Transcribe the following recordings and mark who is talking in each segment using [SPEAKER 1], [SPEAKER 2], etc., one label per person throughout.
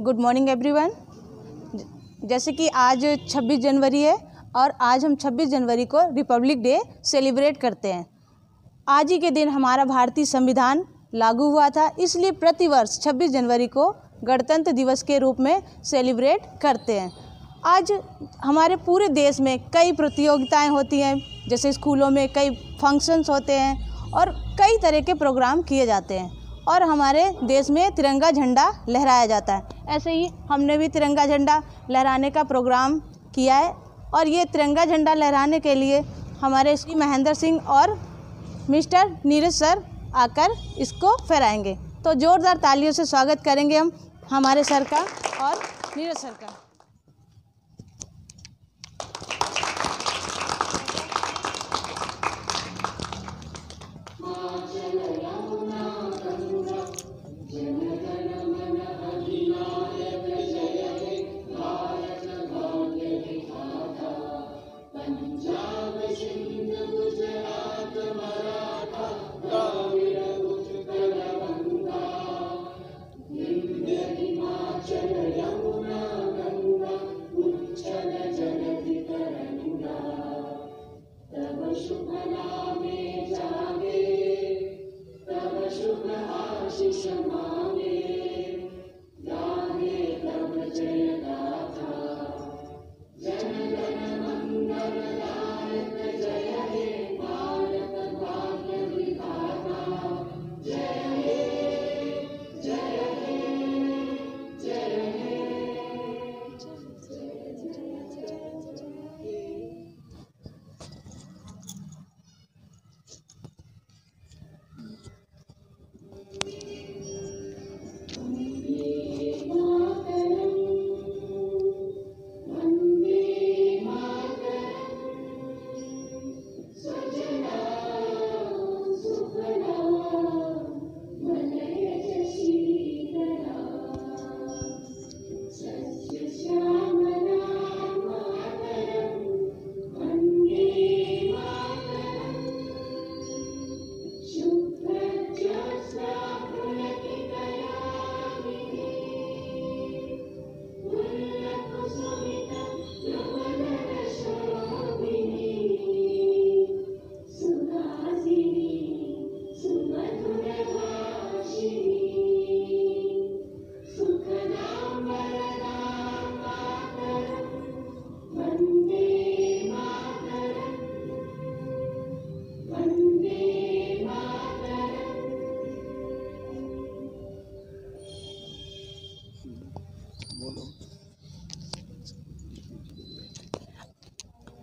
[SPEAKER 1] Good morning everyone. जैसे कि आज 26 जनवरी है और आज हम 26 जनवरी को रिपब्लिक डे सेलिब्रेट करते हैं। आज ही के दिन हमारा भारतीय संविधान लागू हुआ था, इसलिए प्रतिवर्ष 26 जनवरी को गणतंत्र दिवस के रूप में सेलिब्रेट करते हैं। आज हमारे पूरे देश में कई प्रतियोगिताएं होती हैं, जैसे स्कूलों में कई फंक्शंस होते हैं और कई तरह के प्रोग्राम किए जाते हैं और हमारे देश में तिरंगा झंडा लहराया जाता है। ऐसे ही हमने भी तिरंगा झंडा लहराने का प्रोग्राम किया है और ये तिरंगा झंडा लहराने के लिए हमारे श्री महेंद्र सिंह और मिस्टर नीरज सर आकर इसको फहराएंगे। तो ज़ोरदार तालियों से स्वागत करेंगे हम हमारे सर का और नीरज सर का।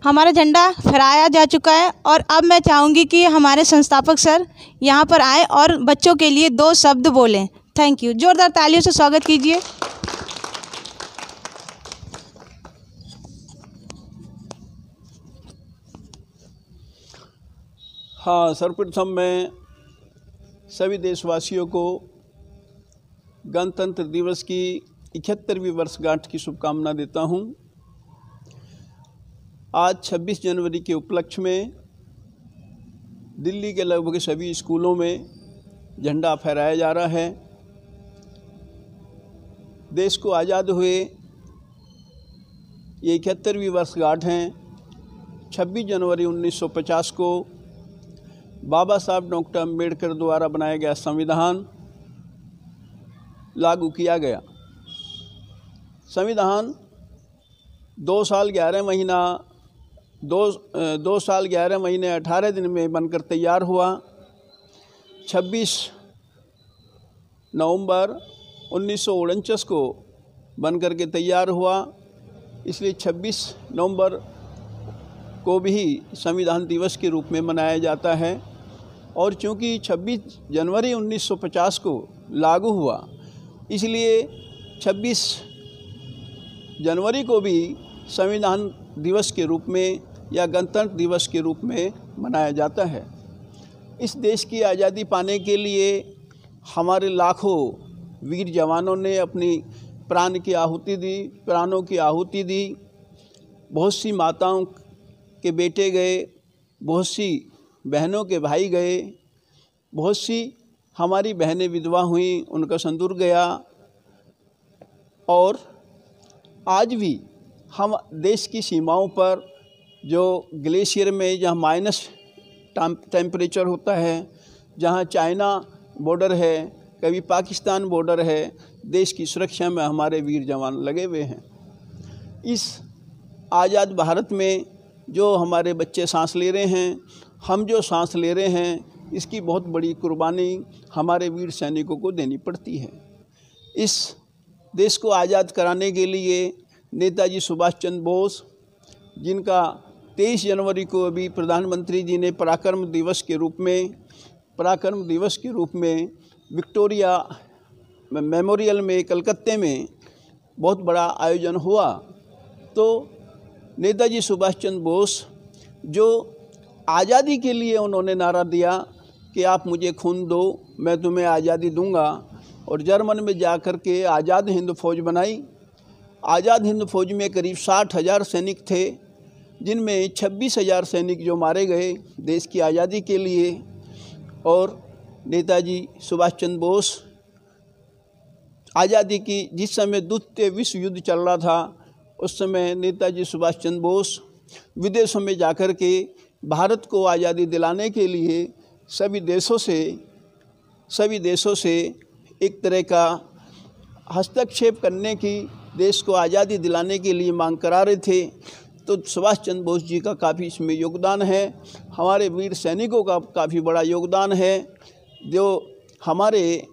[SPEAKER 1] हमारा झंडा फहराया जा चुका है और अब मैं चाहूँगी कि हमारे संस्थापक सर यहाँ पर आए और बच्चों के लिए 2 शब्द बोलें। Thank you. जोरदार तालियों से स्वागत कीजिए।
[SPEAKER 2] हाँ, सर्वप्रथम मैं सभी देशवासियों को गणतंत्र दिवस की 71वीं वर्षगांठ की शुभकामना देता हूँ। आज 26 जनवरी के उपलक्ष्य में दिल्ली के लगभग सभी स्कूलों में झंडा फहराया जा रहा है। देश को आज़ाद हुए ये 71वीं वर्षगांठ हैं। 26 जनवरी 1950 को बाबा साहब डॉक्टर अम्बेडकर द्वारा बनाया गया संविधान लागू किया गया। संविधान 2 साल 11 महीने 18 दिन में बनकर तैयार हुआ। 26 नवंबर 1949 को बनकर के तैयार हुआ, इसलिए 26 नवंबर को भी संविधान दिवस के रूप में मनाया जाता है। और चूँकि 26 जनवरी 1950 को लागू हुआ, इसलिए 26 जनवरी को भी संविधान दिवस के रूप में या गणतंत्र दिवस के रूप में मनाया जाता है। इस देश की आज़ादी पाने के लिए हमारे लाखों वीर जवानों ने अपनी प्राणों की आहुति दी। बहुत सी माताओं के बेटे गए, बहुत सी बहनों के भाई गए, बहुत सी हमारी बहनें विधवा हुई, उनका सिंदूर गया। और आज भी हम देश की सीमाओं पर जो ग्लेशियर में जहाँ माइनस टेम्परेचर होता है, जहाँ चाइना बॉर्डर है, कभी पाकिस्तान बॉर्डर है, देश की सुरक्षा में हमारे वीर जवान लगे हुए हैं। इस आज़ाद भारत में जो हमारे बच्चे सांस ले रहे हैं, हम जो सांस ले रहे हैं, इसकी बहुत बड़ी कुर्बानी हमारे वीर सैनिकों को देनी पड़ती है। इस देश को आज़ाद कराने के लिए नेताजी सुभाष चंद्र बोस, जिनका 23 जनवरी को अभी प्रधानमंत्री जी ने पराक्रम दिवस के रूप में विक्टोरिया मेमोरियल में कलकत्ते में बहुत बड़ा आयोजन हुआ। तो नेताजी सुभाष चंद्र बोस जो आज़ादी के लिए उन्होंने नारा दिया कि आप मुझे खून दो, मैं तुम्हें आज़ादी दूंगा, और जर्मन में जाकर के आज़ाद हिंद फौज बनाई। आज़ाद हिंद फौज में करीब 60,000 सैनिक थे, जिनमें 26,000 सैनिक जो मारे गए देश की आज़ादी के लिए। और नेताजी सुभाष चंद्र बोस आज़ादी की जिस समय द्वितीय विश्व युद्ध चल रहा था, उस समय नेताजी सुभाष चंद्र बोस विदेशों में जाकर के भारत को आज़ादी दिलाने के लिए सभी देशों से एक तरह का हस्तक्षेप करने की, देश को आज़ादी दिलाने के लिए मांग करा रहे थे। तो सुभाष चंद्र बोस जी का काफ़ी इसमें योगदान है, हमारे वीर सैनिकों का काफ़ी बड़ा योगदान है। जो हमारे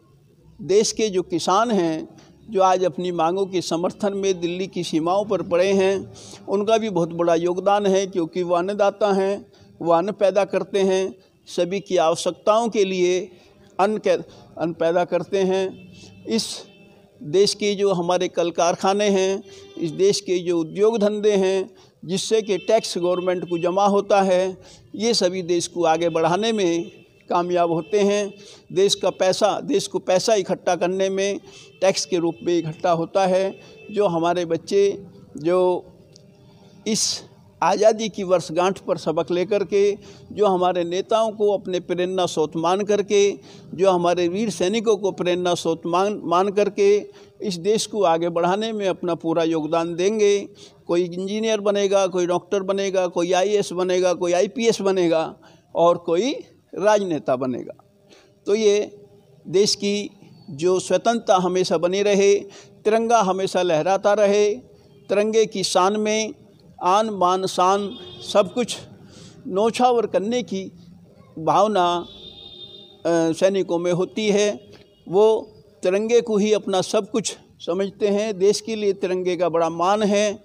[SPEAKER 2] देश के जो किसान हैं, जो आज अपनी मांगों के समर्थन में दिल्ली की सीमाओं पर पड़े हैं, उनका भी बहुत बड़ा योगदान है, क्योंकि वो अन्नदाता हैं, वो अन्न पैदा करते हैं, सभी की आवश्यकताओं के लिए अन्न पैदा करते हैं। इस देश के जो हमारे कल कारखाने हैं, इस देश के जो उद्योग धंधे हैं, जिससे कि टैक्स गवर्नमेंट को जमा होता है, ये सभी देश को आगे बढ़ाने में कामयाब होते हैं। देश को पैसा इकट्ठा करने में टैक्स के रूप में इकट्ठा होता है। जो हमारे बच्चे जो इस आज़ादी की वर्षगांठ पर सबक लेकर के, जो हमारे नेताओं को अपने प्रेरणा स्रोत मान करके, जो हमारे वीर सैनिकों को प्रेरणा स्रोत मान करके इस देश को आगे बढ़ाने में अपना पूरा योगदान देंगे। कोई इंजीनियर बनेगा, कोई डॉक्टर बनेगा, कोई IAS बनेगा, कोई IPS बनेगा, और कोई राजनेता बनेगा। तो ये देश की जो स्वतंत्रता हमेशा बनी रहे, तिरंगा हमेशा लहराता रहे, तिरंगे की शान में आन बान शान सब कुछ न्योछावर करने की भावना सैनिकों में होती है। वो तिरंगे को ही अपना सब कुछ समझते हैं। देश के लिए तिरंगे का बड़ा मान है।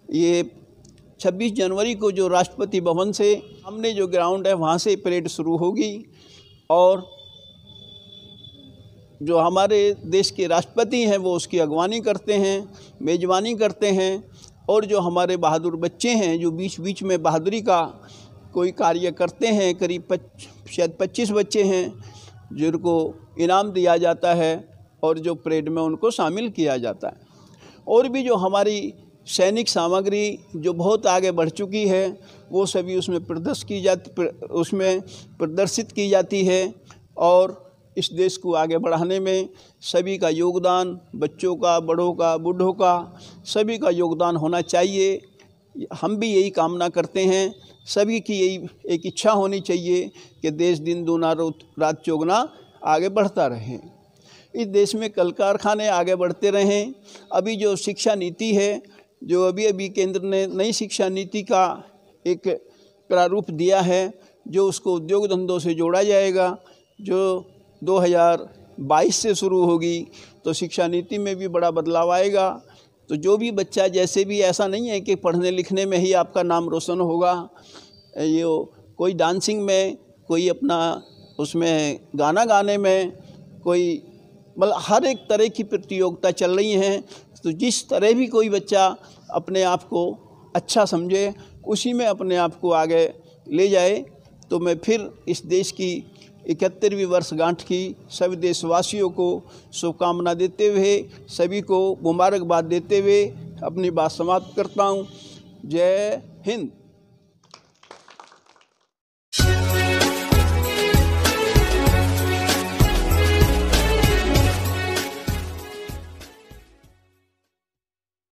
[SPEAKER 2] ये 26 जनवरी को जो राष्ट्रपति भवन से सामने जो ग्राउंड है, वहाँ से परेड शुरू होगी, और जो हमारे देश के राष्ट्रपति हैं वो उसकी अगवानी करते हैं, मेज़बानी करते हैं। और जो हमारे बहादुर बच्चे हैं, जो बीच बीच में बहादुरी का कोई कार्य करते हैं, करीब शायद 25 बच्चे हैं जिनको इनाम दिया जाता है, और जो परेड में उनको शामिल किया जाता है। और भी जो हमारी सैनिक सामग्री जो बहुत आगे बढ़ चुकी है, वो सभी उसमें प्रदर्शित की जाती है। और इस देश को आगे बढ़ाने में सभी का योगदान, बच्चों का, बड़ों का, बूढ़ों का, सभी का योगदान होना चाहिए। हम भी यही कामना करते हैं, सभी की यही एक इच्छा होनी चाहिए कि देश दिन दूना रात चौगुना आगे बढ़ता रहे। इस देश में कल कारखाने आगे बढ़ते रहें। अभी जो शिक्षा नीति है, जो अभी केंद्र ने नई शिक्षा नीति का एक प्रारूप दिया है, जो उसको उद्योग धंधों से जोड़ा जाएगा, जो 2022 से शुरू होगी, तो शिक्षा नीति में भी बड़ा बदलाव आएगा। तो जो भी बच्चा, जैसे भी ऐसा नहीं है कि पढ़ने लिखने में ही आपका नाम रोशन होगा, ये कोई डांसिंग में, कोई अपना उसमें गाना गाने में, कोई मतलब हर एक तरह की प्रतियोगिता चल रही हैं। तो जिस तरह भी कोई बच्चा अपने आप को अच्छा समझे, उसी में अपने आप को आगे ले जाए। तो मैं फिर इस देश की 71वीं वर्षगांठ की सभी देशवासियों को शुभकामना देते हुए, सभी को मुबारकबाद देते हुए अपनी बात समाप्त करता हूँ। जय हिंद।